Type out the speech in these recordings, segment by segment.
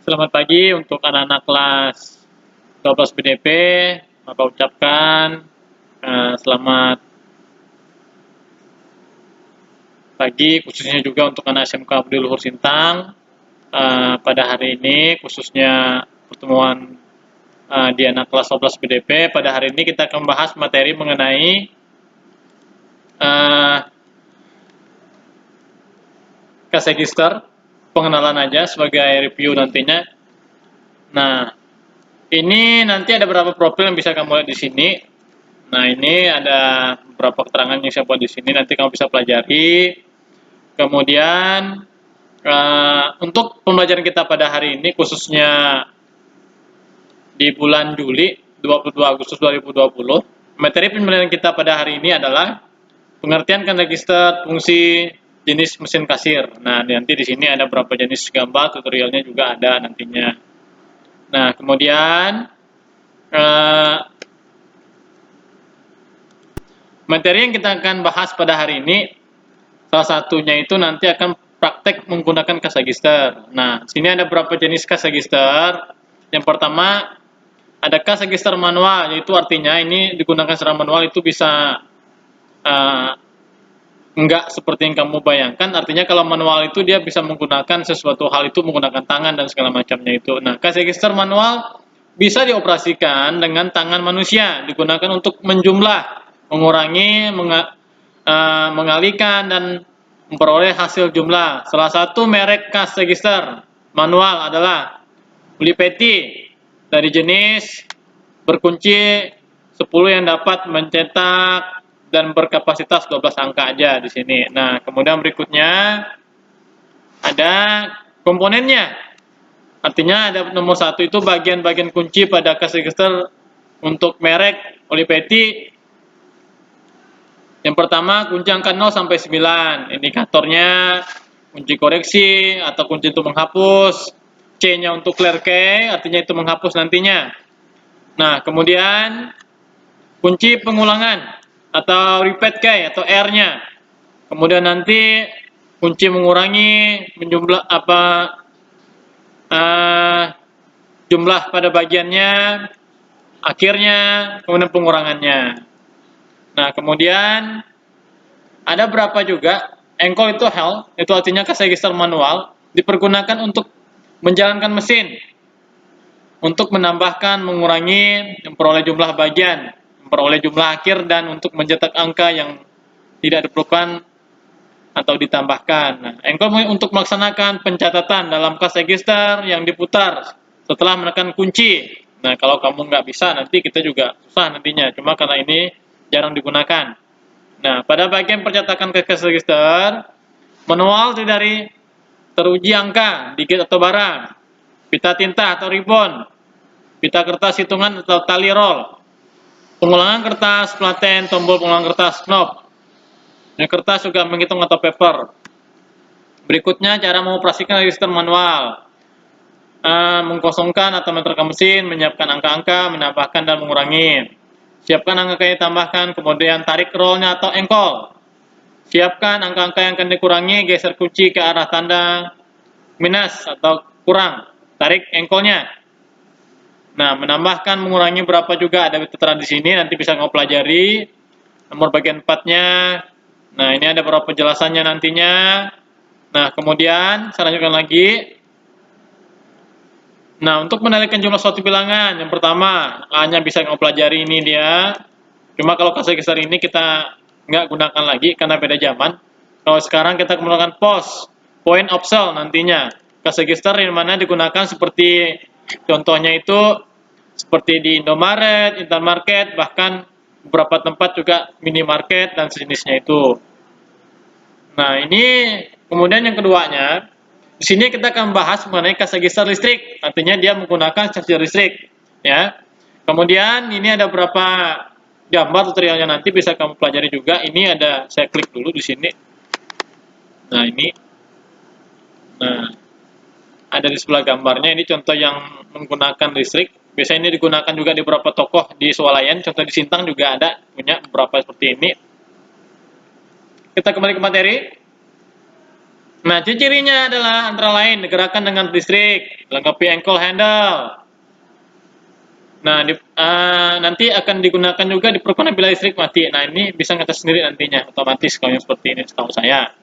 Selamat pagi untuk anak-anak kelas 12 BDP. Bapak ucapkan selamat pagi, khususnya juga untuk anak SMK Budi Luhur Sintang. Pada hari ini, khususnya pertemuan di anak kelas 12 BDP, pada hari ini kita akan membahas materi mengenai cash register, pengenalan aja sebagai review nantinya. Nah, ini nanti ada beberapa profil yang bisa kamu lihat di sini. Nah, ini ada beberapa keterangan yang saya buat di sini, nanti kamu bisa pelajari. Kemudian untuk pembelajaran kita pada hari ini, khususnya di bulan Juli 22 Agustus 2020, materi pembelajaran kita pada hari ini adalah pengertian kan register fungsi jenis mesin kasir. Nah, nanti di sini ada beberapa jenis gambar, tutorialnya juga ada nantinya. Nah, kemudian materi yang kita akan bahas pada hari ini, salah satunya itu nanti akan praktek menggunakan cash register. Nah, sini ada beberapa jenis cash register. Yang pertama, ada cash register manual, yaitu artinya ini digunakan secara manual itu bisa enggak seperti yang kamu bayangkan. Artinya kalau manual itu dia bisa menggunakan sesuatu hal itu menggunakan tangan dan segala macamnya itu. Nah, cash register manual bisa dioperasikan dengan tangan manusia, digunakan untuk menjumlah, mengurangi, mengalihkan, dan memperoleh hasil jumlah. Salah satu merek cash register manual adalah Ulipeti dari jenis berkunci 10 yang dapat mencetak dan berkapasitas 12 angka aja di sini. Nah, kemudian berikutnya ada komponennya. Artinya ada nomor 1 itu bagian-bagian kunci pada cash register untuk merek Ulipeti. Yang pertama, kunci angka 0 sampai 9. Indikatornya kunci koreksi atau kunci untuk menghapus. C-nya untuk clear key, artinya itu menghapus nantinya. Nah, kemudian kunci pengulangan atau repeat key atau R-nya. Kemudian nanti kunci mengurangi menjumlah jumlah pada bagiannya, akhirnya, kemudian pengurangannya. Nah, kemudian ada berapa juga engkol itu hell, itu artinya cash register manual, dipergunakan untuk menjalankan mesin, untuk menambahkan, mengurangi, memperoleh jumlah bagian, memperoleh jumlah akhir, dan untuk mencetak angka yang tidak diperlukan atau ditambahkan. Nah, engkol untuk melaksanakan pencatatan dalam cash register yang diputar setelah menekan kunci. Nah, kalau kamu nggak bisa, nanti kita juga susah nantinya. Cuma karena ini jarang digunakan. Nah, pada bagian percetakan ke cash register, manual dari teruji angka, digit atau bara, pita tinta atau ribbon, pita kertas hitungan atau tali roll, pengulangan kertas, platen, tombol pengulangan kertas, knob. Yang kertas juga menghitung atau paper. Berikutnya cara mengoperasikan register manual. Mengkosongkan atau menekan mesin, menyiapkan angka-angka, menambahkan dan mengurangi. Siapkan angka yang ditambahkan, kemudian tarik rollnya atau engkol. Siapkan angka-angka yang akan dikurangi, geser kunci ke arah tanda minus atau kurang. Tarik engkolnya. Nah, menambahkan, mengurangi berapa juga ada tertera di sini, nanti bisa kamu pelajari. Nomor bagian 4-nya. Nah, ini ada beberapa penjelasannya nantinya. Nah, kemudian saya lanjutkan lagi. Nah, untuk mengendalikan jumlah suatu bilangan, yang pertama, A-nya bisa kamu pelajari, ini dia. Cuma kalau cash register ini kita nggak gunakan lagi karena beda zaman. Kalau sekarang kita menggunakan POS, point of sale nantinya. Cash register yang mana digunakan seperti contohnya itu seperti di Indomaret, Intermarket, bahkan beberapa tempat juga minimarket dan sejenisnya itu. Nah, ini kemudian yang keduanya, di sini kita akan bahas mengenai cash register listrik. Artinya dia menggunakan cash listrik, ya. Kemudian ini ada beberapa gambar tutorialnya, nanti bisa kamu pelajari juga. Ini ada, saya klik dulu di sini. Nah, ini. Nah, ada di sebelah gambarnya, ini contoh yang menggunakan listrik. Biasanya ini digunakan juga di beberapa tokoh di swalayan, contoh di Sintang juga ada, punya beberapa seperti ini. Kita kembali ke materi. Nah, ciri-cirinya adalah antara lain digerakkan dengan listrik, dilengkapi ankle handle. Nah, nanti akan digunakan juga diperlukan bila listrik mati. Nah, ini bisa ngetes sendiri nantinya, otomatis kalau yang seperti ini setahu saya.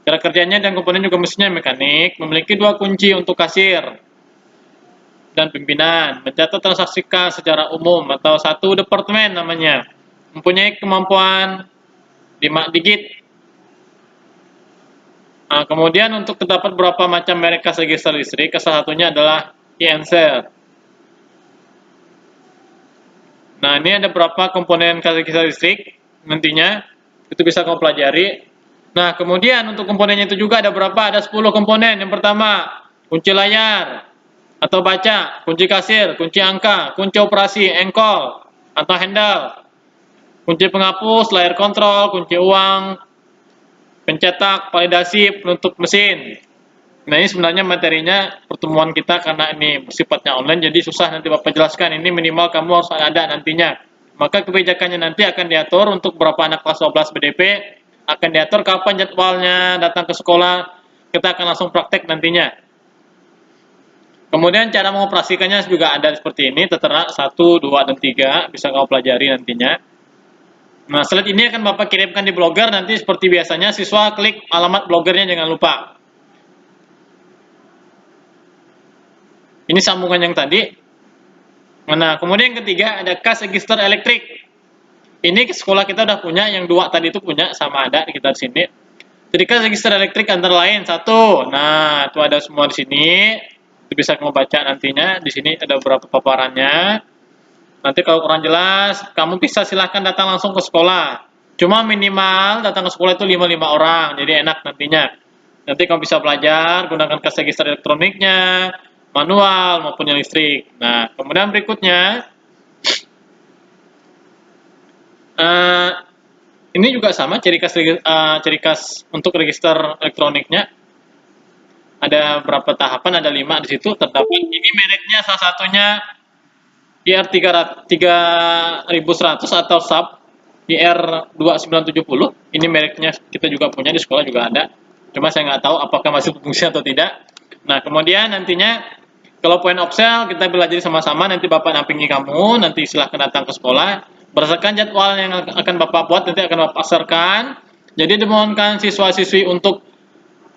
Cara kerjanya dan komponen juga mesinnya mekanik, memiliki 2 kunci untuk kasir dan pimpinan, mencatat transaksi kas secara umum atau satu departemen namanya, mempunyai kemampuan 5 digit. Nah, kemudian untuk terdapat beberapa macam merek kas register listrik, salah satunya adalah Kienzer. Nah, ini ada beberapa komponen kas register listrik nantinya, itu bisa kamu pelajari. Nah, kemudian untuk komponennya itu juga ada berapa? Ada 10 komponen. Yang pertama, kunci layar atau baca, kunci kasir, kunci angka, kunci operasi, engkol atau handle, kunci penghapus, layar kontrol, kunci uang, pencetak, validasi, penutup mesin. Nah, ini sebenarnya materinya pertemuan kita karena ini sifatnya online, jadi susah nanti Bapak jelaskan. Ini minimal kamu harus ada nantinya. Maka kebijakannya nanti akan diatur untuk beberapa anak kelas 12 BDP, akan diatur kapan jadwalnya datang ke sekolah, kita akan langsung praktek nantinya. Kemudian cara mengoperasikannya juga ada seperti ini, tertera 1, 2, dan 3, bisa kamu pelajari nantinya. Nah, slide ini akan Bapak kirimkan di Blogger, nanti seperti biasanya siswa klik alamat Bloggernya jangan lupa. Ini sambungan yang tadi. Nah, kemudian yang ketiga ada kas register elektrik. Ini sekolah kita udah punya, yang 2 tadi itu punya, sama ada di kita di sini. Jadi kas register elektrik antara lain 1. Nah, itu ada semua di sini. Itu bisa kamu baca nantinya. Di sini ada beberapa paparannya. Nanti kalau kurang jelas, kamu bisa silahkan datang langsung ke sekolah. Cuma minimal datang ke sekolah itu 5 orang, jadi enak nantinya. Nanti kamu bisa belajar, gunakan kas register elektroniknya, manual maupun yang listrik. Nah, kemudian berikutnya, ini juga sama ciri khas untuk register elektroniknya. Ada berapa tahapan? Ada 5 di situ terdapat. Ini mereknya salah satunya IR 3100 atau SAP IR 2970. Ini mereknya kita juga punya di sekolah juga ada. Cuma saya nggak tahu apakah masih berfungsi atau tidak. Nah, kemudian nantinya kalau point of sale kita belajar sama-sama, nanti Bapak nampingi kamu, nanti silahkan datang ke sekolah. Berdasarkan jadwal yang akan Bapak buat, nanti akan Bapak pasarkan. Jadi dimohonkan siswa-siswi untuk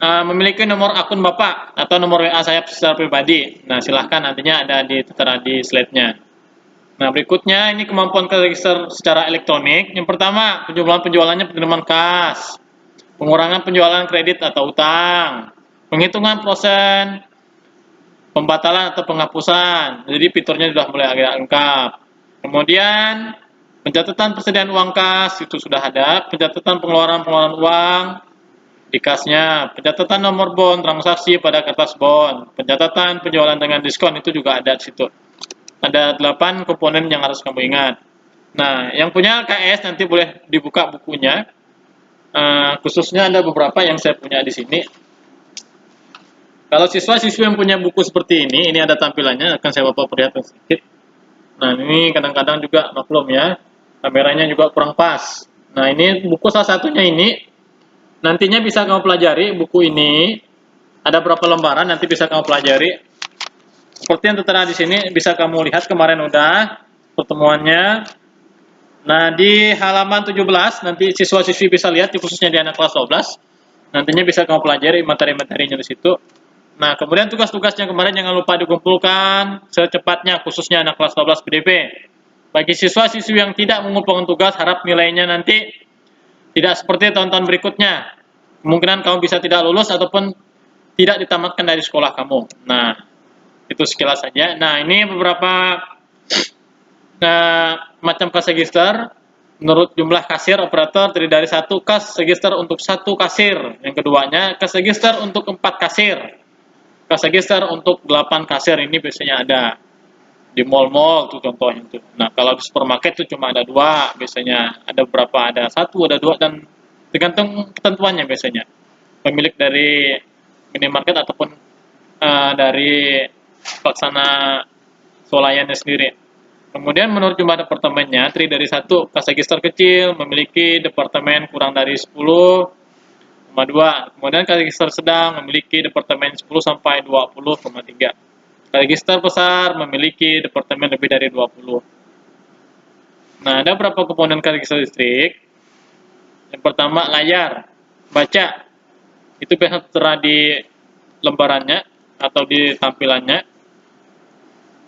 memiliki nomor akun Bapak atau nomor WA saya secara pribadi. Nah, silahkan nantinya ada tertera di slide-nya. Nah, berikutnya ini kemampuan register secara elektronik. Yang pertama, penjualannya penerimaan kas, pengurangan penjualan kredit atau utang, penghitungan persen, pembatalan atau penghapusan. Jadi fiturnya sudah mulai agak lengkap. Kemudian pencatatan persediaan uang kas itu sudah ada, pencatatan pengeluaran uang di kasnya, pencatatan nomor bon transaksi pada kertas bon, pencatatan penjualan dengan diskon itu juga ada di situ. Ada 8 komponen yang harus kamu ingat. Nah, yang punya LKS nanti boleh dibuka bukunya. Khususnya ada beberapa yang saya punya di sini. Kalau siswa-siswi yang punya buku seperti ini ada tampilannya, akan saya Bapak perlihatkan sedikit. Nah, ini kadang-kadang juga maklum ya, kameranya juga kurang pas. Nah, ini buku salah satunya ini, nantinya bisa kamu pelajari buku ini. Ada berapa lembaran nanti bisa kamu pelajari. Seperti yang tertera di sini bisa kamu lihat kemarin udah pertemuannya. Nah, di halaman 17 nanti siswa-siswi bisa lihat, khususnya di anak kelas 12. Nantinya bisa kamu pelajari materi-materinya di situ. Nah, kemudian tugas-tugasnya kemarin jangan lupa dikumpulkan secepatnya, khususnya anak kelas 12 BDP. Bagi siswa-siswi yang tidak mengumpulkan tugas, harap nilainya nanti tidak seperti tahun-tahun berikutnya. Kemungkinan kamu bisa tidak lulus ataupun tidak ditamatkan dari sekolah kamu. Nah, itu sekilas saja. Nah, ini beberapa macam kas register. Menurut jumlah kasir operator terdiri dari 1 kas register untuk 1 kasir. Yang keduanya kas register untuk 4 kasir. Kas register untuk 8 kasir ini biasanya ada di mall-mall tuh contohnya tuh. Nah, kalau di supermarket tuh cuma ada 2 biasanya. Ada berapa? Ada 1, ada 2 dan tergantung ketentuannya biasanya. Pemilik dari minimarket ataupun dari pelaksana swalayannya sendiri. Kemudian menurut jumlah departemennya, terdiri dari 1 kas register kecil, memiliki departemen kurang dari 10, Kemudian register sedang memiliki departemen 10 sampai 20,3. Register besar memiliki departemen lebih dari 20. Nah, ada berapa komponen register listrik? Yang pertama layar, baca. Itu biasa tertera di lembarannya atau di tampilannya.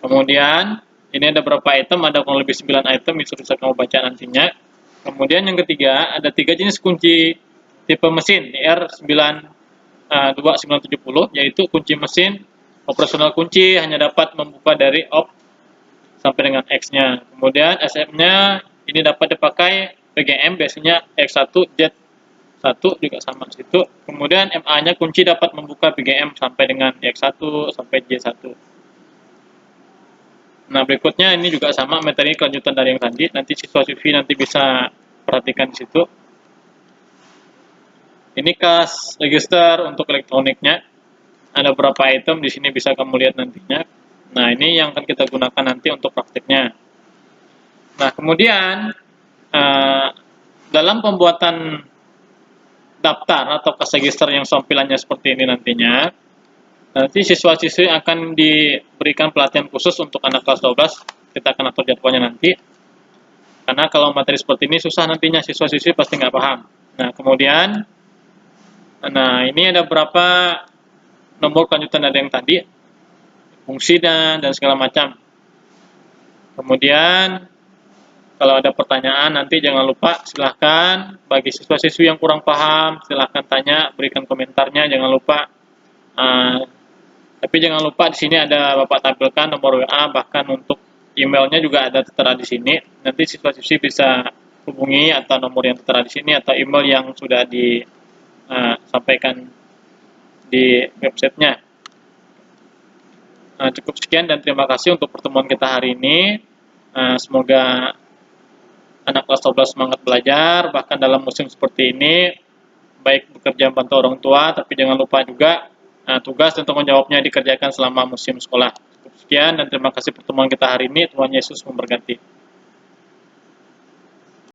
Kemudian ini ada berapa item, ada kurang lebih 9 item, bisa kamu baca nantinya. Kemudian yang ketiga, ada 3 jenis kunci tipe mesin ER2970, yaitu kunci mesin operasional kunci hanya dapat membuka dari off sampai dengan X-nya. Kemudian SM-nya ini dapat dipakai PGM, biasanya X1, Z1 juga sama situ. Kemudian MA-nya kunci dapat membuka PGM sampai dengan X1 sampai J1. Nah, berikutnya ini juga sama materi kelanjutan dari yang tadi. Nanti siswa-siswi nanti bisa perhatikan di situ. Ini kas register untuk elektroniknya. Ada berapa item di sini bisa kamu lihat nantinya. Nah, ini yang akan kita gunakan nanti untuk praktiknya. Nah, kemudian dalam pembuatan daftar atau kas register yang tampilannya seperti ini nantinya, nanti siswa-siswi akan diberikan pelatihan khusus untuk anak kelas 12. Kita akan atur jadwalnya nanti. Karena kalau materi seperti ini susah nantinya, siswa-siswi pasti nggak paham. Nah, kemudian, ini ada berapa nomor kelanjutan dari yang tadi, fungsi dan segala macam. Kemudian, kalau ada pertanyaan nanti jangan lupa silahkan, bagi siswa-siswi yang kurang paham silahkan tanya, berikan komentarnya, jangan lupa. Tapi jangan lupa di sini ada Bapak tampilkan nomor WA, bahkan untuk emailnya juga ada tertera di sini. Nanti siswa-siswi bisa hubungi atau nomor yang tertera di sini atau email yang sudah disampaikan di websitenya. Cukup sekian dan terima kasih untuk pertemuan kita hari ini. Semoga anak kelas 12 semangat belajar, bahkan dalam musim seperti ini, baik bekerja membantu orang tua, tapi jangan lupa juga tugas dan tanggung jawabnya dikerjakan selama musim sekolah. Cukup sekian dan terima kasih pertemuan kita hari ini. Tuhan Yesus memberkati.